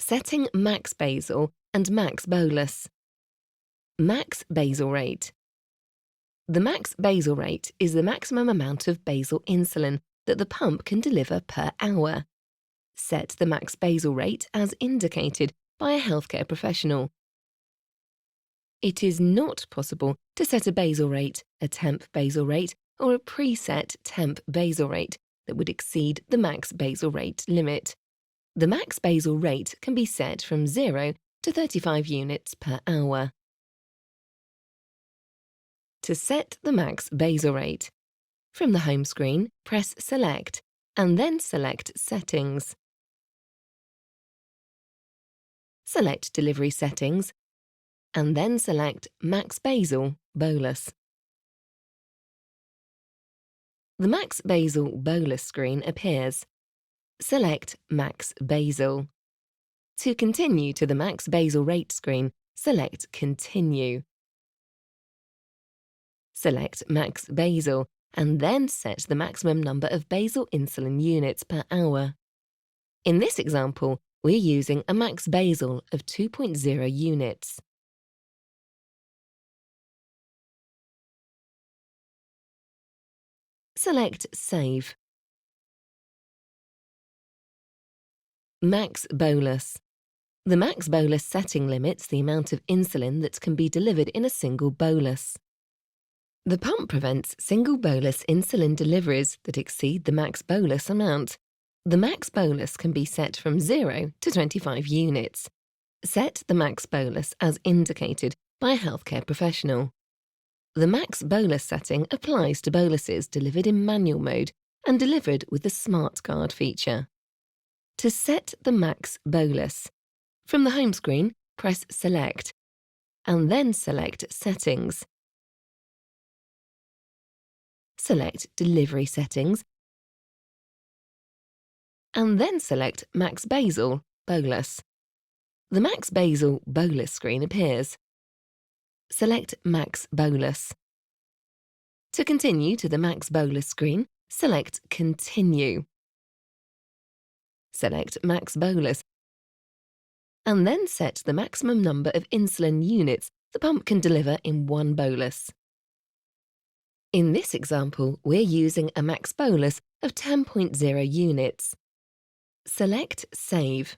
Setting max basal and max bolus. Max basal rate. The max basal rate is the maximum amount of basal insulin that the pump can deliver per hour. Set the max basal rate as indicated by a healthcare professional. It is not possible to set a basal rate, a temp basal rate, or a preset temp basal rate that would exceed the max basal rate limit. The max basal rate can be set from 0 to 35 units per hour. To set the max basal rate, from the home screen, press Select and then select Settings. Select Delivery Settings and then select Max Basal Bolus. The Max Basal Bolus screen appears. Select Max Basal. To continue to the Max Basal Rate screen, select Continue. Select Max Basal and then set the maximum number of basal insulin units per hour. In this example, we're using a max basal of 2.0 units. Select Save. Max Bolus. The max bolus setting limits the amount of insulin that can be delivered in a single bolus. The pump prevents single bolus insulin deliveries that exceed the max bolus amount. The max bolus can be set from 0 to 25 units. Set the max bolus as indicated by a healthcare professional. The max bolus setting applies to boluses delivered in manual mode and delivered with the Smart Card feature. To set the max bolus, from the home screen, press Select and then select Settings. Select Delivery Settings and then select Max Basal Bolus. The Max Basal Bolus screen appears. Select Max Bolus. To continue to the Max Bolus screen, select Continue. Select Max Bolus and then set the maximum number of insulin units the pump can deliver in one bolus. In this example, we're using a max bolus of 10.0 units. Select Save.